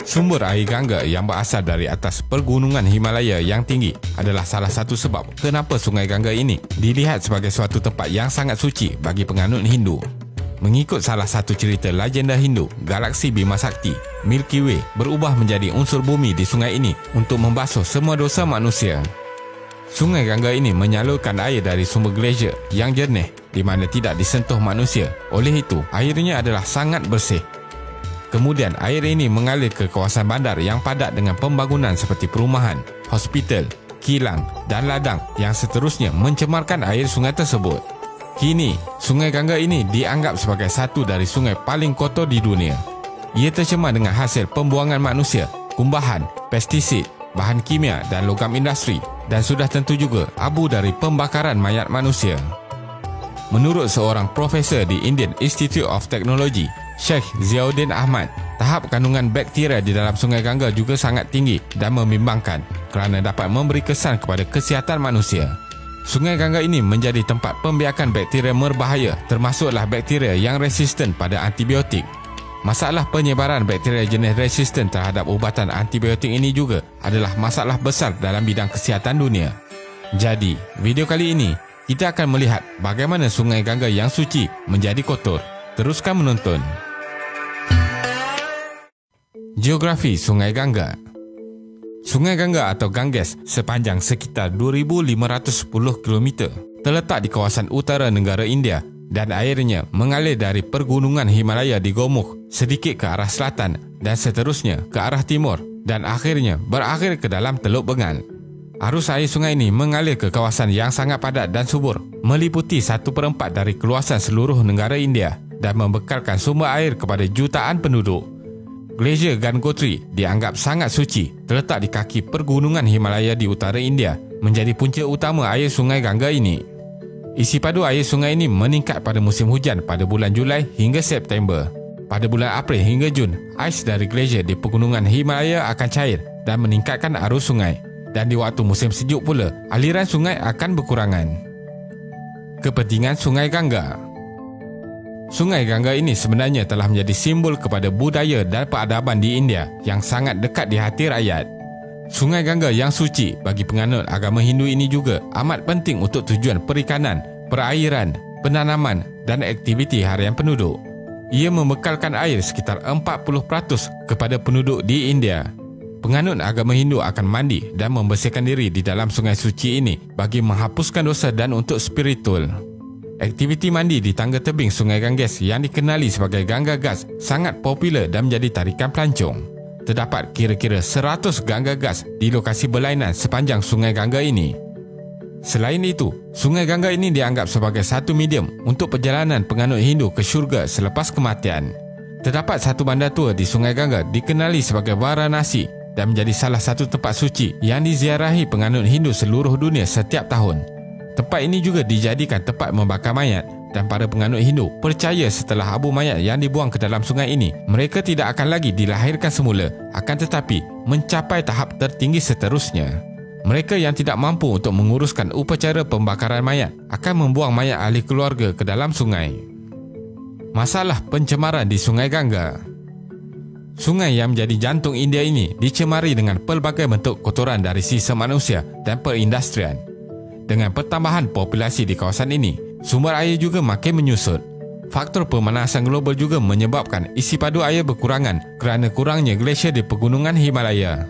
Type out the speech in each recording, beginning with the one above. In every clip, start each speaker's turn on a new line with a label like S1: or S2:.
S1: Sumber air Ganga yang berasal dari atas pergunungan Himalaya yang tinggi adalah salah satu sebab kenapa Sungai Ganga ini dilihat sebagai suatu tempat yang sangat suci bagi penganut Hindu. Mengikut salah satu cerita legenda Hindu, galaksi Bima Sakti, Milky Way berubah menjadi unsur bumi di sungai ini untuk membasuh semua dosa manusia. Sungai Ganga ini menyalurkan air dari sumber glasier yang jernih di mana tidak disentuh manusia. Oleh itu, airnya adalah sangat bersih. Kemudian air ini mengalir ke kawasan bandar yang padat dengan pembangunan seperti perumahan, hospital, kilang dan ladang yang seterusnya mencemarkan air sungai tersebut. Kini, Sungai Ganga ini dianggap sebagai satu dari sungai paling kotor di dunia. Ia tercemar dengan hasil pembuangan manusia, kumbahan, pestisid, bahan kimia dan logam industri dan sudah tentu juga abu dari pembakaran mayat manusia. Menurut seorang profesor di Indian Institute of Technology, Sheikh Ziauddin Ahmad, tahap kandungan bakteria di dalam Sungai Ganga juga sangat tinggi dan membimbangkan kerana dapat memberi kesan kepada kesihatan manusia. Sungai Ganga ini menjadi tempat pembiakan bakteria berbahaya, termasuklah bakteria yang resisten pada antibiotik. Masalah penyebaran bakteria jenis resisten terhadap ubatan antibiotik ini juga adalah masalah besar dalam bidang kesihatan dunia. Jadi, video kali ini kita akan melihat bagaimana Sungai Ganga yang suci menjadi kotor. Teruskan menonton. Geografi Sungai Ganga. Sungai Ganga atau Ganges sepanjang sekitar 2,510 km terletak di kawasan utara negara India dan airnya mengalir dari pergunungan Himalaya di Gomukh sedikit ke arah selatan dan seterusnya ke arah timur dan akhirnya berakhir ke dalam Teluk Bengal. Arus air sungai ini mengalir ke kawasan yang sangat padat dan subur, meliputi 1/4 dari keluasan seluruh negara India dan membekalkan sumber air kepada jutaan penduduk. Glasier Gangotri dianggap sangat suci, terletak di kaki pergunungan Himalaya di utara India, menjadi punca utama air Sungai Ganga ini. Isi padu air sungai ini meningkat pada musim hujan pada bulan Julai hingga September. Pada bulan April hingga Jun, ais dari glasier di pegunungan Himalaya akan cair dan meningkatkan arus sungai. Dan di waktu musim sejuk pula, aliran sungai akan berkurangan. Kepentingan Sungai Ganga. Sungai Ganga ini sebenarnya telah menjadi simbol kepada budaya dan peradaban di India yang sangat dekat di hati rakyat. Sungai Ganga yang suci bagi penganut agama Hindu ini juga amat penting untuk tujuan perikanan, perairan, penanaman dan aktiviti harian penduduk. Ia membekalkan air sekitar 40% kepada penduduk di India. Penganut agama Hindu akan mandi dan membersihkan diri di dalam sungai suci ini bagi menghapuskan dosa dan untuk spiritual. Aktiviti mandi di tangga tebing Sungai Ganges yang dikenali sebagai Ganga Ghats sangat popular dan menjadi tarikan pelancong. Terdapat kira-kira 100 Ganga Ghats di lokasi berlainan sepanjang Sungai Ganga ini. Selain itu, Sungai Ganga ini dianggap sebagai satu medium untuk perjalanan penganut Hindu ke syurga selepas kematian. Terdapat satu bandar tua di Sungai Ganga dikenali sebagai Varanasi dan menjadi salah satu tempat suci yang diziarahi penganut Hindu seluruh dunia setiap tahun. Tempat ini juga dijadikan tempat membakar mayat dan para penganut Hindu percaya setelah abu mayat yang dibuang ke dalam sungai ini, mereka tidak akan lagi dilahirkan semula, akan tetapi mencapai tahap tertinggi seterusnya. Mereka yang tidak mampu untuk menguruskan upacara pembakaran mayat akan membuang mayat ahli keluarga ke dalam sungai. Masalah pencemaran di Sungai Ganga. Sungai yang menjadi jantung India ini dicemari dengan pelbagai bentuk kotoran dari sisa manusia dan perindustrian. Dengan pertambahan populasi di kawasan ini, sumber air juga makin menyusut. Faktor pemanasan global juga menyebabkan isi padu air berkurangan kerana kurangnya glasier di pegunungan Himalaya.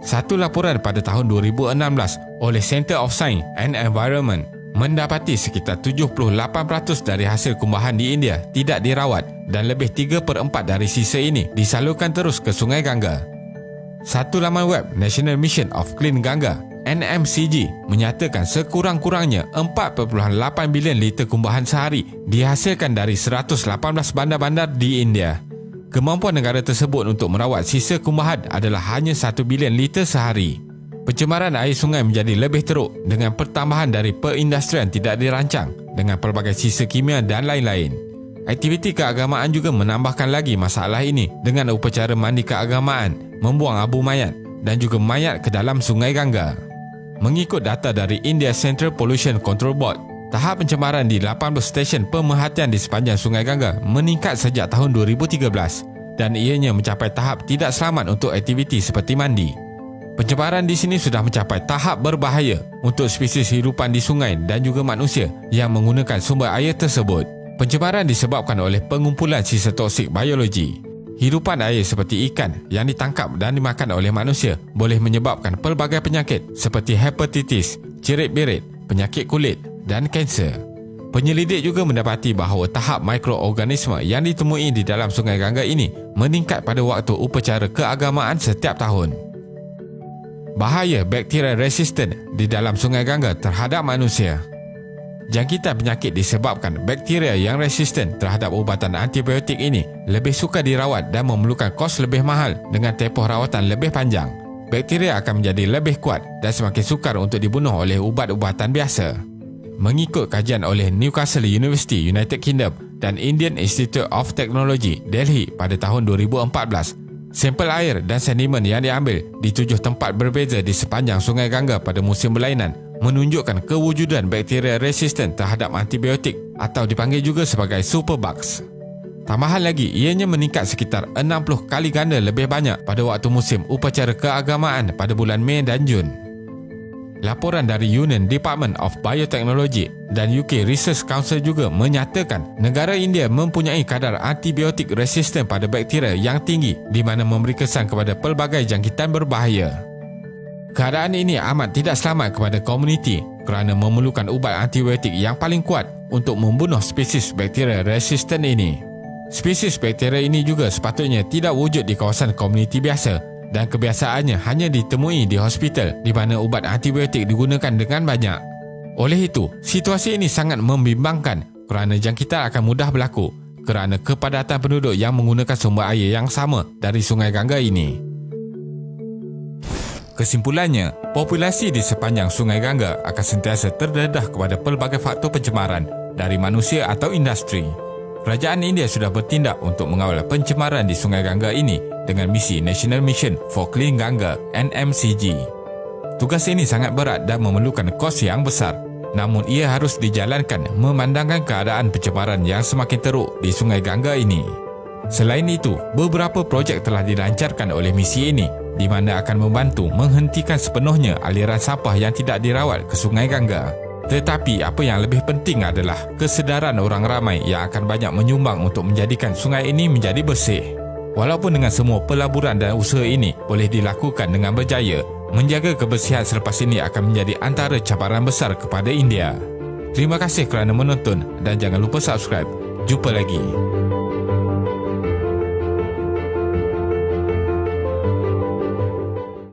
S1: Satu laporan pada tahun 2016 oleh Center of Science and Environment mendapati sekitar 78% dari hasil kumbahan di India tidak dirawat dan lebih 3/4 dari sisa ini disalurkan terus ke Sungai Ganga. Satu laman web National Mission of Clean Ganga NMCG menyatakan sekurang-kurangnya 4.8 bilion liter kumbahan sehari dihasilkan dari 118 bandar-bandar di India. Kemampuan negara tersebut untuk merawat sisa kumbahan adalah hanya 1 bilion liter sehari. Pencemaran air sungai menjadi lebih teruk dengan pertambahan dari perindustrian tidak dirancang dengan pelbagai sisa kimia dan lain-lain. Aktiviti keagamaan juga menambahkan lagi masalah ini dengan upacara mandi keagamaan, membuang abu mayat dan juga mayat ke dalam Sungai Ganga. Mengikut data dari India Central Pollution Control Board, tahap pencemaran di 18 stesen pemerhatian di sepanjang Sungai Ganga meningkat sejak tahun 2013. dan ianya mencapai tahap tidak selamat untuk aktiviti seperti mandi. Pencemaran di sini sudah mencapai tahap berbahaya untuk spesies hidupan di sungai dan juga manusia yang menggunakan sumber air tersebut. Pencemaran disebabkan oleh pengumpulan sisa toksik biologi. Hidupan air seperti ikan yang ditangkap dan dimakan oleh manusia boleh menyebabkan pelbagai penyakit seperti hepatitis, cirit-birit, penyakit kulit dan kanser. Penyelidik juga mendapati bahawa tahap mikroorganisme yang ditemui di dalam Sungai Gangga ini meningkat pada waktu upacara keagamaan setiap tahun. Bahaya bakteria resisten di dalam Sungai Gangga terhadap manusia. Jangkitan penyakit disebabkan bakteria yang resisten terhadap ubatan antibiotik ini lebih suka dirawat dan memerlukan kos lebih mahal dengan tempoh rawatan lebih panjang. Bakteria akan menjadi lebih kuat dan semakin sukar untuk dibunuh oleh ubat-ubatan biasa. Mengikut kajian oleh Newcastle University, United Kingdom dan Indian Institute of Technology, Delhi pada tahun 2014, sampel air dan sedimen yang diambil di 7 tempat berbeza di sepanjang Sungai Gangga pada musim berlainan menunjukkan kewujudan bakteria resisten terhadap antibiotik atau dipanggil juga sebagai superbugs. Tambahan lagi, ianya meningkat sekitar 60 kali ganda lebih banyak pada waktu musim upacara keagamaan pada bulan Mei dan Jun. Laporan dari Union Department of Biotechnology dan UK Research Council juga menyatakan negara India mempunyai kadar antibiotik resisten pada bakteria yang tinggi di mana memberi kesan kepada pelbagai jangkitan berbahaya. Keadaan ini amat tidak selamat kepada komuniti kerana memerlukan ubat antibiotik yang paling kuat untuk membunuh spesies bakteria resisten ini. Spesies bakteria ini juga sepatutnya tidak wujud di kawasan komuniti biasa dan kebiasaannya hanya ditemui di hospital di mana ubat antibiotik digunakan dengan banyak. Oleh itu, situasi ini sangat membimbangkan kerana jangkitan akan mudah berlaku kerana kepadatan penduduk yang menggunakan sumber air yang sama dari Sungai Gangga ini. Kesimpulannya, populasi di sepanjang Sungai Gangga akan sentiasa terdedah kepada pelbagai faktor pencemaran dari manusia atau industri. Kerajaan India sudah bertindak untuk mengawal pencemaran di Sungai Gangga ini dengan misi National Mission for Clean Ganga (NMCG). Tugas ini sangat berat dan memerlukan kos yang besar, namun ia harus dijalankan memandangkan keadaan pencemaran yang semakin teruk di Sungai Gangga ini. Selain itu, beberapa projek telah dilancarkan oleh misi ini di mana akan membantu menghentikan sepenuhnya aliran sampah yang tidak dirawat ke Sungai Gangga. Tetapi apa yang lebih penting adalah kesedaran orang ramai yang akan banyak menyumbang untuk menjadikan sungai ini menjadi bersih. Walaupun dengan semua pelaburan dan usaha ini boleh dilakukan dengan berjaya, menjaga kebersihan selepas ini akan menjadi antara cabaran besar kepada India. Terima kasih kerana menonton dan jangan lupa subscribe. Jumpa lagi.